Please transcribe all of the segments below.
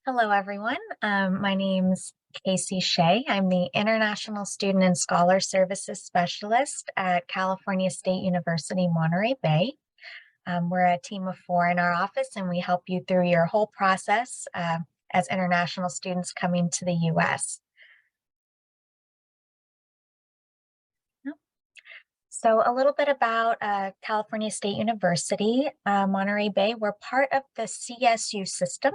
Hello, everyone. My name's Casey Shea. I'm the International Student and Scholar Services Specialist at California State University, Monterey Bay. We're a team of 4 in our office, and we help you through your whole process as international students coming to the U.S. So a little bit about California State University, Monterey Bay. We're part of the CSU system.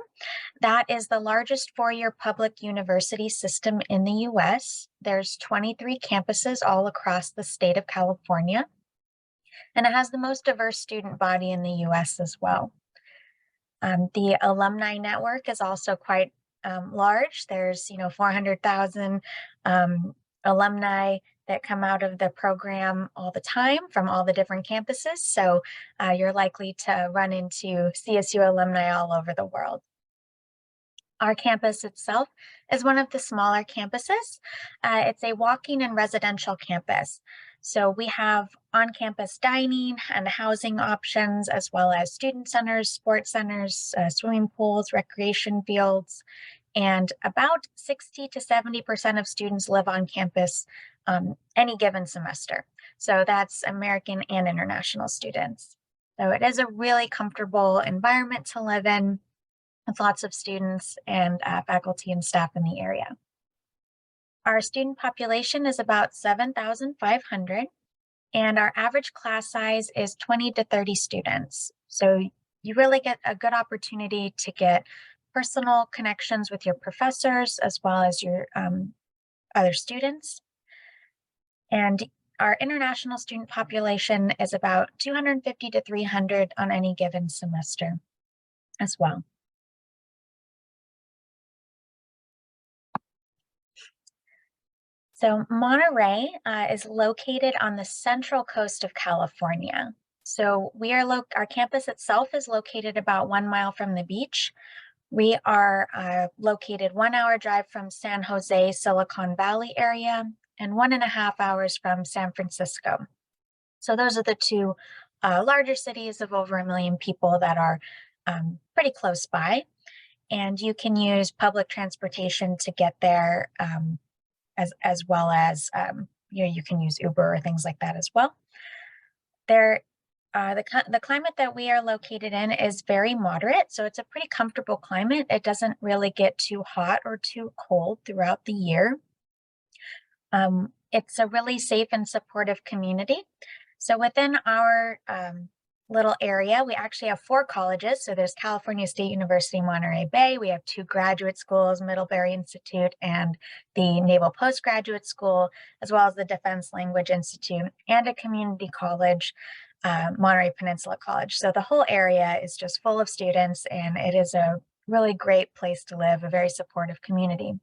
That is the largest four-year public university system in the US. There's 23 campuses all across the state of California, and it has the most diverse student body in the US as well. The alumni network is also quite large. There's 400,000 alumni that come out of the program all the time from all the different campuses. So you're likely to run into CSU alumni all over the world. Our campus itself is one of the smaller campuses. It's a walking and residential campus. So we have on-campus dining and housing options, as well as student centers, sports centers, swimming pools, recreation fields, and about 60 to 70% of students live on campus any given semester. So that's American and international students. So it is a really comfortable environment to live in, with lots of students and faculty and staff in the area. Our student population is about 7,500, and our average class size is 20 to 30 students. So you really get a good opportunity to get personal connections with your professors as well as your other students. And our international student population is about 250 to 300 on any given semester as well. So Monterey is located on the central coast of California. So our campus itself is located about 1 mile from the beach. We are located 1 hour drive from San Jose, Silicon Valley area, and 1.5 hours from San Francisco. So those are the two larger cities of over 1 million people that are pretty close by. And you can use public transportation to get there as well as you can use Uber or things like that as well. The climate that we are located in is very moderate, so it's a pretty comfortable climate. It doesn't really get too hot or too cold throughout the year. It's a really safe and supportive community. So within our little area, we actually have 4 colleges. So there's California State University, Monterey Bay. We have 2 graduate schools, Middlebury Institute and the Naval Postgraduate School, as well as the Defense Language Institute, and a community college, Monterey Peninsula College. So the whole area is just full of students, and it is a really great place to live, a very supportive community.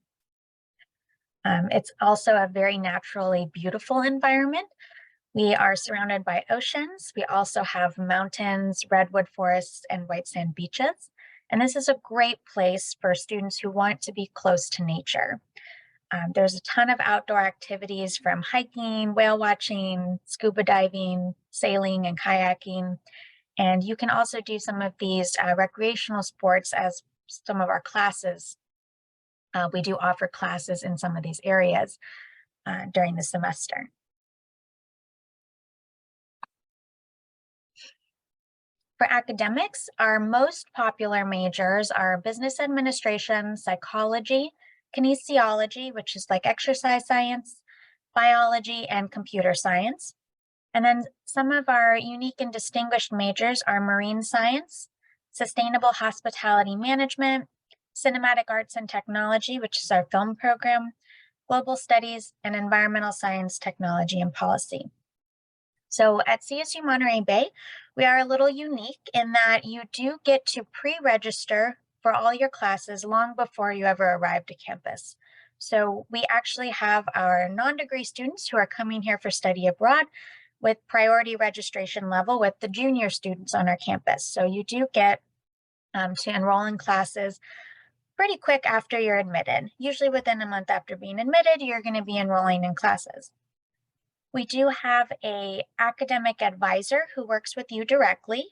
It's also a very naturally beautiful environment. We are surrounded by oceans. We also have mountains, redwood forests, and white sand beaches. And this is a great place for students who want to be close to nature. There's a ton of outdoor activities from hiking, whale watching, scuba diving, sailing, and kayaking. And you can also do some of these recreational sports as some of our classes. We do offer classes in some of these areas during the semester. For academics, our most popular majors are business administration, psychology, kinesiology, which is like exercise science, biology, and computer science. And then some of our unique and distinguished majors are marine science, sustainable hospitality management, cinematic arts and technology, which is our film program, global studies, and environmental science, technology, and policy. So at CSU Monterey Bay, we are a little unique in that you do get to pre-register for all your classes long before you ever arrive to campus. So we actually have our non-degree students who are coming here for study abroad with priority registration level with the junior students on our campus. So you do get to enroll in classes pretty quick after you're admitted. Usually within a month after being admitted, you're going to be enrolling in classes. We do have a academic advisor who works with you directly.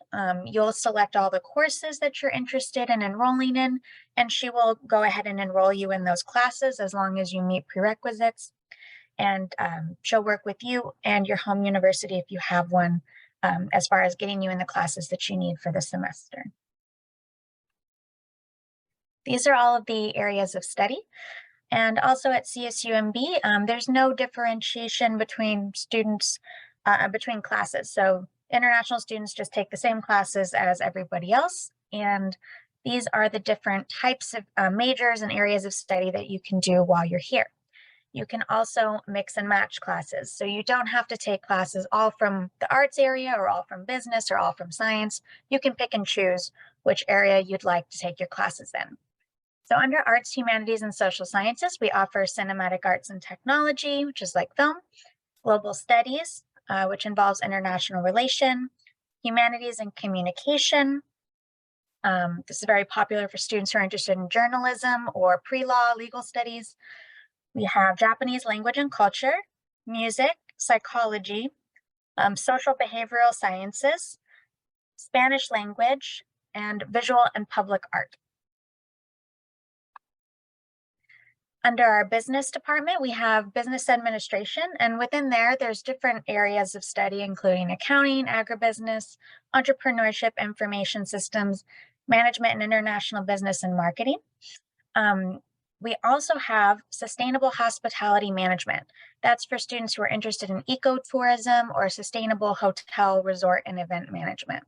You'll select all the courses that you're interested in enrolling in, and she will go ahead and enroll you in those classes as long as you meet prerequisites. And she'll work with you and your home university if you have one, as far as getting you in the classes that you need for the semester. These are all of the areas of study. And also at CSUMB, there's no differentiation between students, between classes. So international students just take the same classes as everybody else. And these are the different types of majors and areas of study that you can do while you're here. You can also mix and match classes. So you don't have to take classes all from the arts area or all from business or all from science. You can pick and choose which area you'd like to take your classes in. So under arts, humanities, and social sciences, we offer cinematic arts and technology, which is like film, global studies, which involves international relation, humanities and communication. This is very popular for students who are interested in journalism or pre-law legal studies. We have Japanese language and culture, music, psychology, social behavioral sciences, Spanish language, and visual and public art. Under our business department, we have business administration, and within there, there's different areas of study, including accounting, agribusiness, entrepreneurship, information systems, management and international business and marketing. We also have sustainable hospitality management. That's for students who are interested in ecotourism or sustainable hotel, resort, and event management.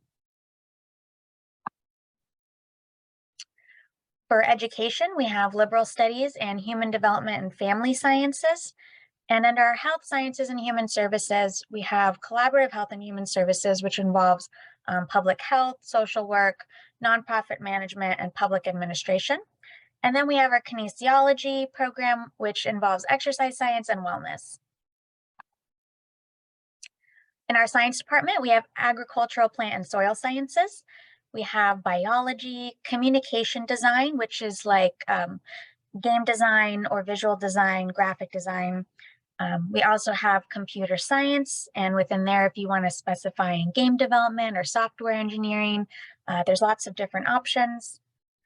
For education, we have liberal studies and human development and family sciences. And under our health sciences and human services, we have collaborative health and human services, which involves public health, social work, nonprofit management, and public administration. And then we have our kinesiology program, which involves exercise science and wellness. In our science department, we have agricultural, plant, and soil sciences. We have biology, communication design, which is like game design or visual design, graphic design. We also have computer science, and within there, if you want to specify in game development or software engineering, there's lots of different options.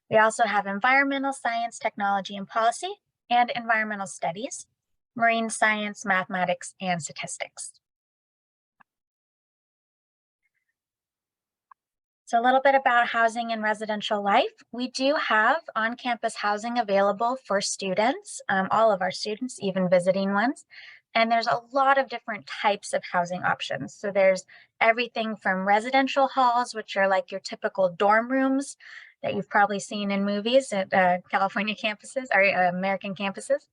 We also have environmental science, technology, and policy, and environmental studies, marine science, mathematics, and statistics. So a little bit about housing and residential life. We do have on-campus housing available for students, all of our students, even visiting ones. And there's a lot of different types of housing options. So there's everything from residential halls, which are like your typical dorm rooms that you've probably seen in movies at California campuses or American campuses.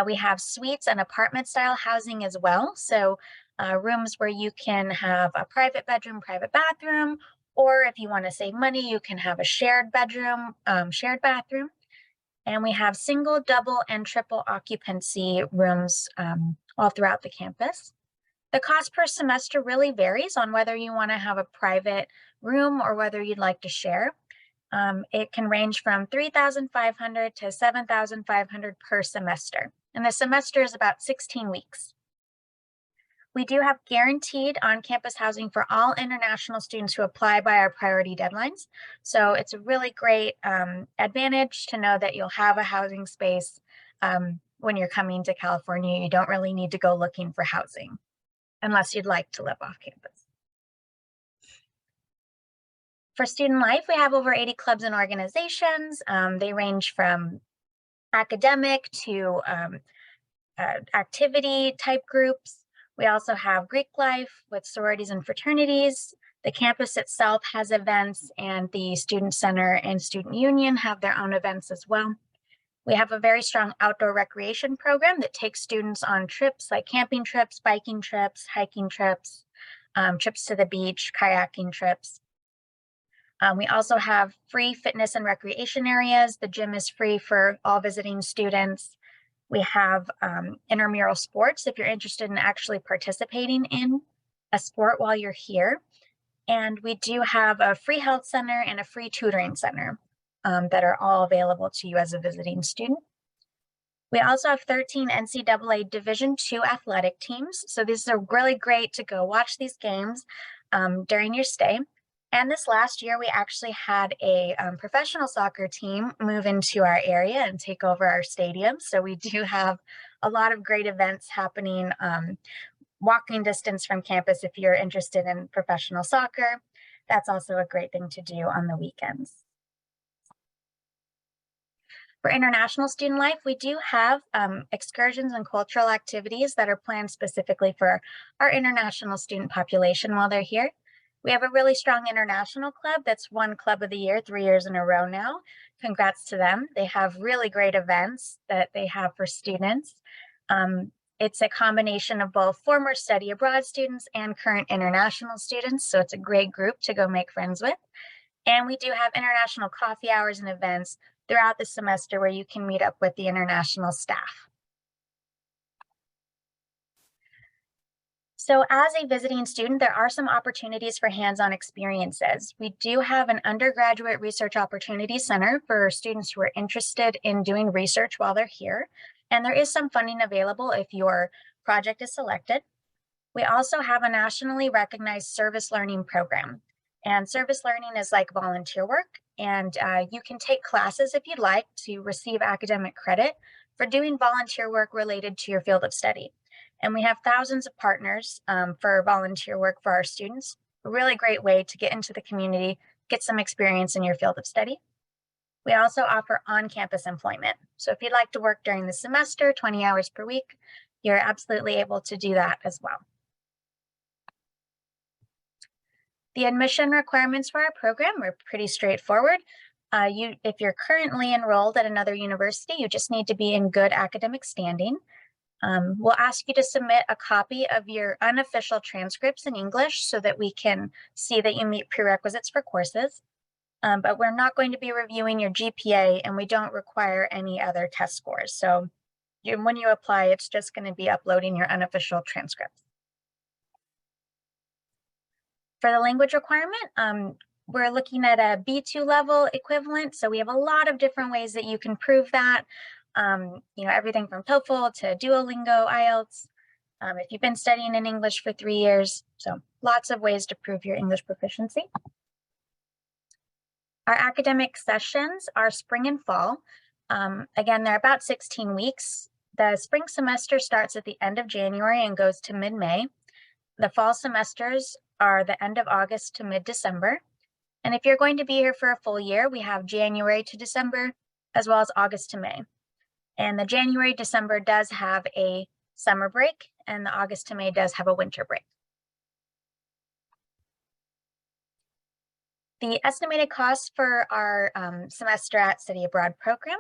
We have suites and apartment style housing as well. So rooms where you can have a private bedroom, private bathroom, or if you want to save money, you can have a shared bedroom, shared bathroom. And we have single, double, and triple occupancy rooms all throughout the campus. The cost per semester really varies on whether you want to have a private room or whether you'd like to share. It can range from $3,500 to $7,500 per semester. And the semester is about 16 weeks. We do have guaranteed on-campus housing for all international students who apply by our priority deadlines. So it's a really great advantage to know that you'll have a housing space when you're coming to California. You don't really need to go looking for housing unless you'd like to live off campus. For student life, we have over 80 clubs and organizations. They range from academic to activity type groups. We also have Greek life with sororities and fraternities. The campus itself has events, and the Student Center and Student Union have their own events as well. We have a very strong outdoor recreation program that takes students on trips like camping trips, biking trips, hiking trips, trips to the beach, kayaking trips. We also have free fitness and recreation areas. The gym is free for all visiting students. We have intramural sports if you're interested in actually participating in a sport while you're here. And we do have a free health center and a free tutoring center that are all available to you as a visiting student. We also have 13 NCAA Division II athletic teams. So these are really great to go watch these games during your stay. And this last year, we actually had a professional soccer team move into our area and take over our stadium. So we do have a lot of great events happening walking distance from campus if you're interested in professional soccer. That's also a great thing to do on the weekends. For international student life, we do have excursions and cultural activities that are planned specifically for our international student population while they're here. We have a really strong international club that's won Club of the Year 3 years in a row now. Congrats to them. They have really great events that they have for students. It's a combination of both former study abroad students and current international students, so it's a great group to go make friends with. And we do have international coffee hours and events throughout the semester where you can meet up with the international staff. So as a visiting student, there are some opportunities for hands-on experiences. We do have an undergraduate research opportunity center for students who are interested in doing research while they're here. And there is some funding available if your project is selected. We also have a nationally recognized service learning program. And service learning is like volunteer work. And you can take classes if you'd like to receive academic credit for doing volunteer work related to your field of study. And we have thousands of partners for volunteer work for our students. A really great way to get into the community, get some experience in your field of study. We also offer on-campus employment. So if you'd like to work during the semester, 20 hours per week, you're absolutely able to do that as well. The admission requirements for our program are pretty straightforward. If you're currently enrolled at another university, you just need to be in good academic standing. We'll ask you to submit a copy of your unofficial transcripts in English so that we can see that you meet prerequisites for courses. But we're not going to be reviewing your GPA, and we don't require any other test scores. So when you apply, it's just going to be uploading your unofficial transcripts. For the language requirement, we're looking at a B2 level equivalent. So we have a lot of different ways that you can prove that. Everything from TOEFL to Duolingo, IELTS. If you've been studying in English for 3 years, so lots of ways to prove your English proficiency. Our academic sessions are spring and fall. Again, they're about 16 weeks. The spring semester starts at the end of January and goes to mid-May. The fall semesters are the end of August to mid-December. And if you're going to be here for a full year, we have January to December, as well as August to May. And the January-December does have a summer break, and the August to May does have a winter break. The estimated cost for our semester at Study Abroad program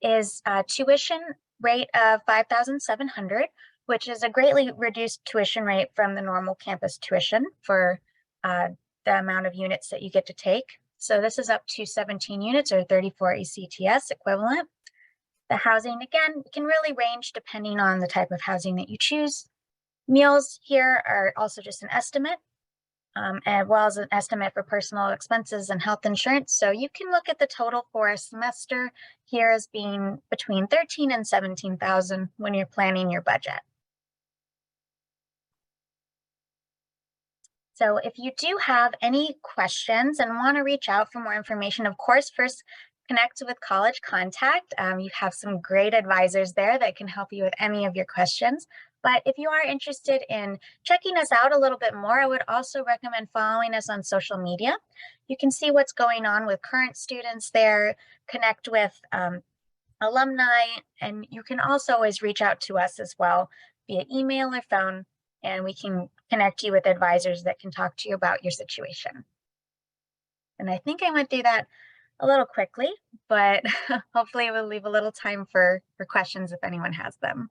is a tuition rate of $5,700, which is a greatly reduced tuition rate from the normal campus tuition for the amount of units that you get to take. So this is up to 17 units or 34 ECTS equivalent. The housing, again, can really range depending on the type of housing that you choose. Meals here are also just an estimate, as well as an estimate for personal expenses and health insurance. So you can look at the total for a semester here as being between $13,000 and $17,000 when you're planning your budget. So if you do have any questions and want to reach out for more information, of course, first connect with College Contact. You have some great advisors there that can help you with any of your questions. But if you are interested in checking us out a little bit more, I would also recommend following us on social media. You can see what's going on with current students there, connect with alumni, and you can also always reach out to us as well via email or phone, and we can connect you with advisors that can talk to you about your situation. And I think I went through that a little quickly, but hopefully we'll leave a little time for questions if anyone has them.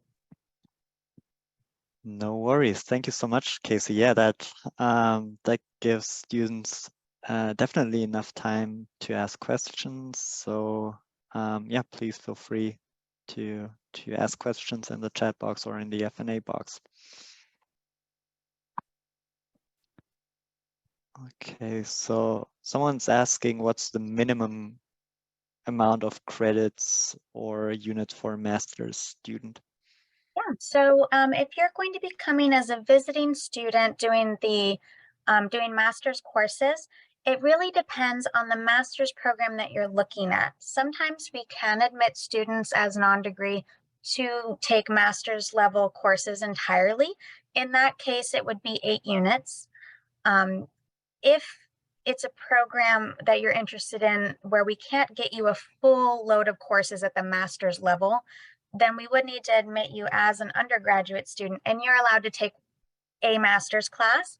No worries. Thank you so much, Casey. Yeah, that gives students definitely enough time to ask questions. So yeah, please feel free to ask questions in the chat box or in the F&A box. Okay, so someone's asking what's the minimum amount of credits or units for a master's student? Yeah, so if you're going to be coming as a visiting student doing the doing master's courses, it really depends on the master's program that you're looking at. Sometimes we can admit students as non-degree to take master's level courses entirely. In that case, it would be 8 units. If it's a program that you're interested in where we can't get you a full load of courses at the master's level, then we would need to admit you as an undergraduate student, and you're allowed to take a master's class,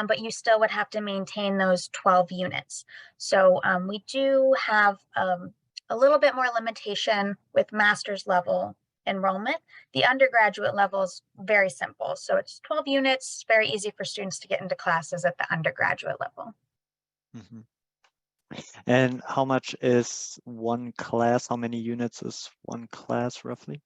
but you still would have to maintain those 12 units. So we do have a little bit more limitation with master's level enrollment. The undergraduate level is very simple. So it's 12 units, very easy for students to get into classes at the undergraduate level. Mm-hmm. And how much is one class? How many units is one class roughly?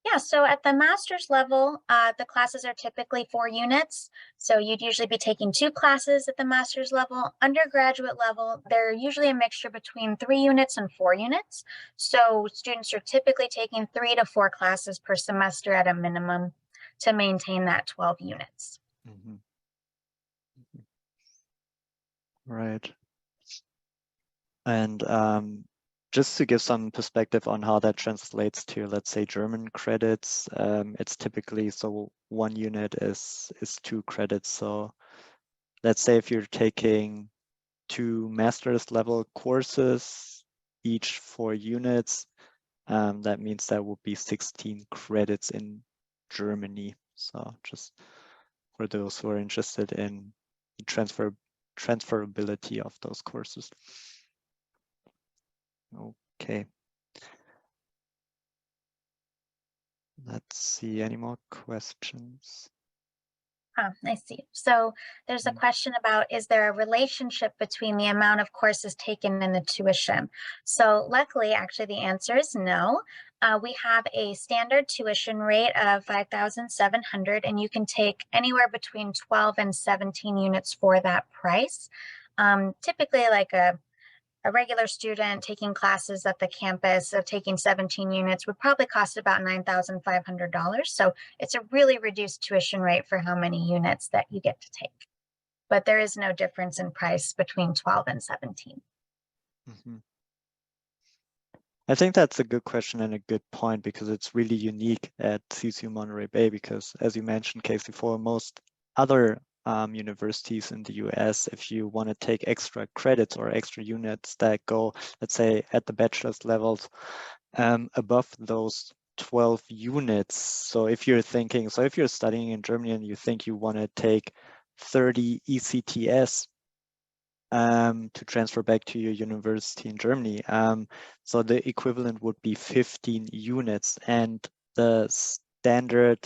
Yeah, so at the master's level, the classes are typically 4 units. So you'd usually be taking 2 classes at the master's level. Undergraduate level, they're usually a mixture between 3 units and 4 units. So students are typically taking 3 to 4 classes per semester at a minimum to maintain that 12 units. Mm-hmm. Right. And just to give some perspective on how that translates to, let's say, German credits, it's typically, so 1 unit is 2 credits. So let's say if you're taking 2 master's level courses, each 4 units, that means that would be 16 credits in Germany. So just for those who are interested in the transferability of those courses. Okay. Let's see, any more questions? I see. So there's a question about, is there a relationship between the amount of courses taken and the tuition? So luckily, actually, the answer is no. We have a standard tuition rate of 5,700, and you can take anywhere between 12 and 17 units for that price. Typically, like a regular student taking classes at the campus of taking 17 units would probably cost about $9,500. So it's a really reduced tuition rate for how many units that you get to take. But there is no difference in price between 12 and 17. Mm-hmm. I think that's a good question and a good point, because it's really unique at CSU Monterey Bay, because as you mentioned, Casey, for most other universities in the US, if you want to take extra credits or extra units that go, let's say, at the bachelor's levels above those 12 units. So if you're thinking, so if you're studying in Germany and you think you want to take 30 ECTS to transfer back to your university in Germany, so the equivalent would be 15 units, and the standard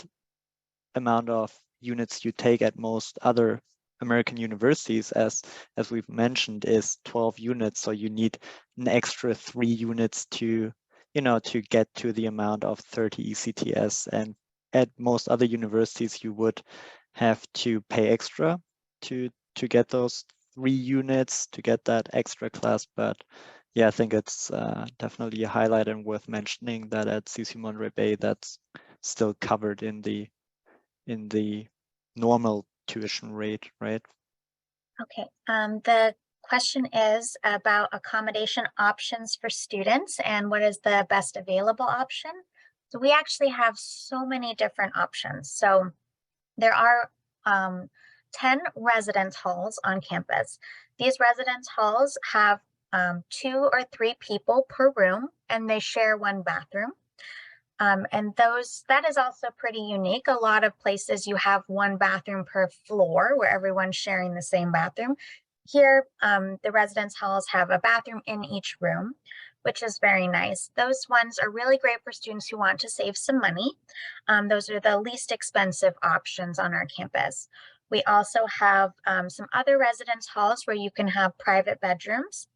amount of units you take at most other American universities, as we've mentioned, is 12 units. So you need an extra 3 units to, to get to the amount of 30 ECTS. And at most other universities, you would have to pay extra to get those 3 units to get that extra class. But yeah, I think it's definitely a highlight and worth mentioning that at CSU Monterey Bay, that's still covered in the normal tuition rate, right? Okay, the question is about accommodation options for students and what is the best available option. So we actually have so many different options. So there are 10 residence halls on campus. These residence halls have 2 or 3 people per room, and they share 1 bathroom. And that is also pretty unique. A lot of places you have 1 bathroom per floor where everyone's sharing the same bathroom. Here, the residence halls have a bathroom in each room, which is very nice. Those ones are really great for students who want to save some money. Those are the least expensive options on our campus. We also have some other residence halls where you can have private bedrooms.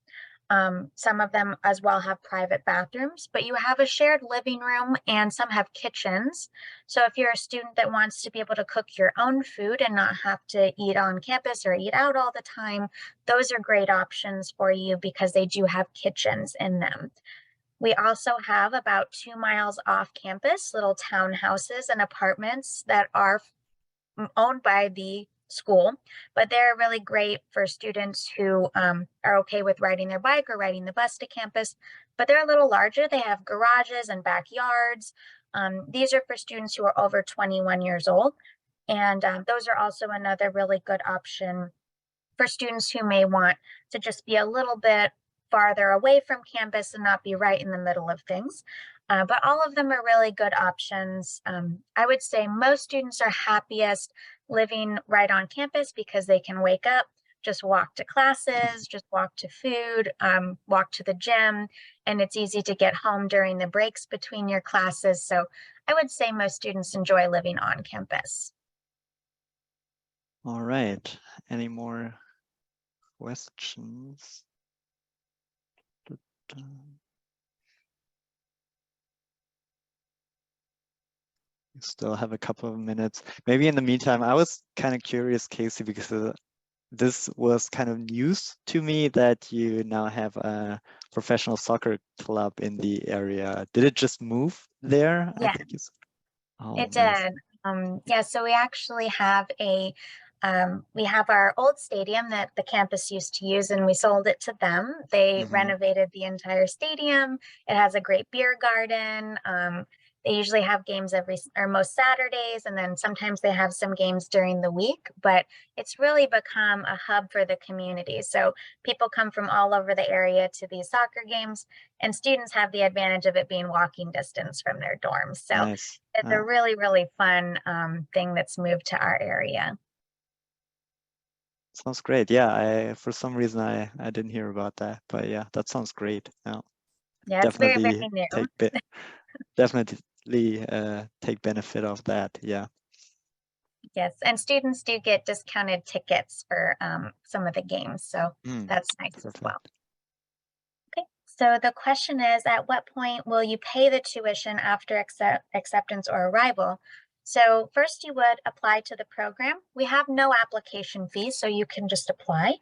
Some of them as well have private bathrooms, but you have a shared living room and some have kitchens. So if you're a student that wants to be able to cook your own food and not have to eat on campus or eat out all the time, those are great options for you because they do have kitchens in them. We also have about 2 miles off campus, little townhouses and apartments that are owned by the school, but they're really great for students who are okay with riding their bike or riding the bus to campus, but they're a little larger. They have garages and backyards. These are for students who are over 21 years old. And those are also another really good option for students who may want to just be a little bit farther away from campus and not be right in the middle of things. But all of them are really good options. I would say most students are happiest living right on campus because they can wake up, just walk to classes, just walk to food, walk to the gym, and it's easy to get home during the breaks between your classes. So I would say most students enjoy living on campus. All right. Any more questions? We still have a couple of minutes. Maybe in the meantime, I was kind of curious, Casey, because this was kind of news to me that you now have a professional soccer club in the area. Did it just move there? Yeah, I think it's. Oh, it nice. did. Yeah, so we actually have we have our old stadium that the campus used to use, and we sold it to them. They renovated the entire stadium. It has a great beer garden. They usually have games most Saturdays, and then sometimes they have some games during the week, but it's really become a hub for the community. So people come from all over the area to these soccer games, and students have the advantage of it being walking distance from their dorms. So Nice. it's a really, really fun thing that's moved to our area. Sounds great. Yeah, for some reason I didn't hear about that, but yeah, that sounds great. Yeah, Yeah, it's very, very definitely new. definitely take benefit of that. Yeah. Yes, and students do get discounted tickets for some of the games, so that's nice as well. Perfect. Okay, so the question is, at what point will you pay the tuition after acceptance or arrival? So first you would apply to the program. We have no application fees, so you can just apply.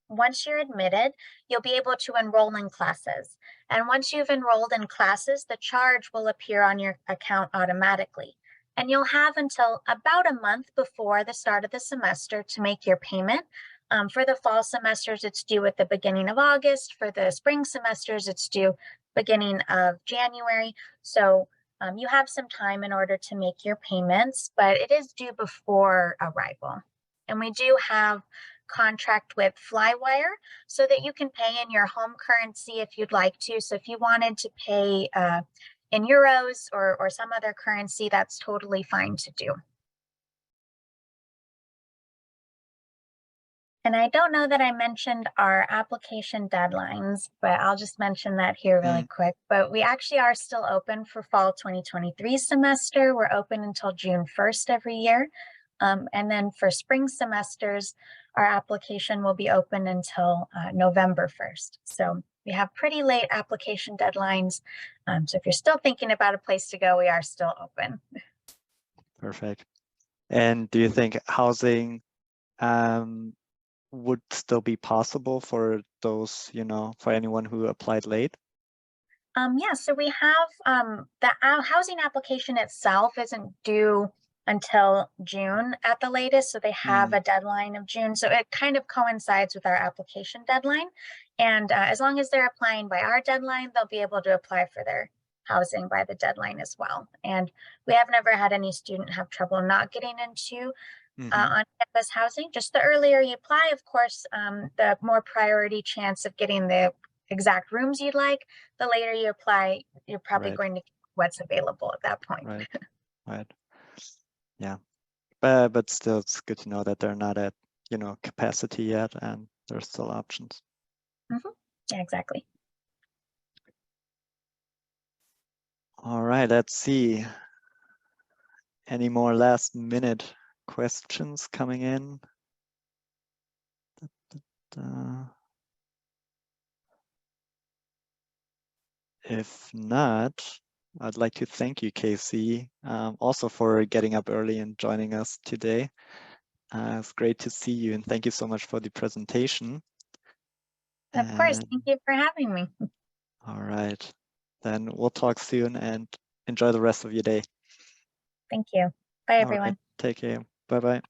Once you're admitted, you'll be able to enroll in classes. And once you've enrolled in classes, the charge will appear on your account automatically. And you'll have until about a month before the start of the semester to make your payment. For the fall semesters, it's due at the beginning of August. For the spring semesters, it's due beginning of January. So you have some time in order to make your payments, but it is due before arrival. And we do have contract with Flywire so that you can pay in your home currency if you'd like to. So if you wanted to pay in euros or some other currency, that's totally fine to do. And I don't know that I mentioned our application deadlines, but I'll just mention that here really quick. But we actually are still open for fall 2023 semester. We're open until June 1st every year. And then for spring semesters, our application will be open until November 1st. So we have pretty late application deadlines. So if you're still thinking about a place to go, we are still open. Perfect. And do you think housing would still be possible for those, for anyone who applied late? Yeah, so we have the housing application itself isn't due until June at the latest. So they have a deadline of June. So it kind of coincides with our application deadline. And as long as they're applying by our deadline, they'll be able to apply for their housing by the deadline as well. And we have never had any student have trouble not getting into on-campus housing. Just the earlier you apply, of course, the more priority chance of getting the exact rooms you'd like. The later you apply, you're probably going to get what's available at that point. Right. Yeah. But still, it's good to know that they're not at, capacity yet, and there's still options. Yeah, exactly. All right, let's see. Any more last minute questions coming in? If not, I'd like to thank you, Casey, also for getting up early and joining us today. It's great to see you, and thank you so much for the presentation. Of course, And thank you for having me. all right, then we'll talk soon and enjoy the rest of your day. Thank you. Bye, All right, everyone. take care. Bye-bye.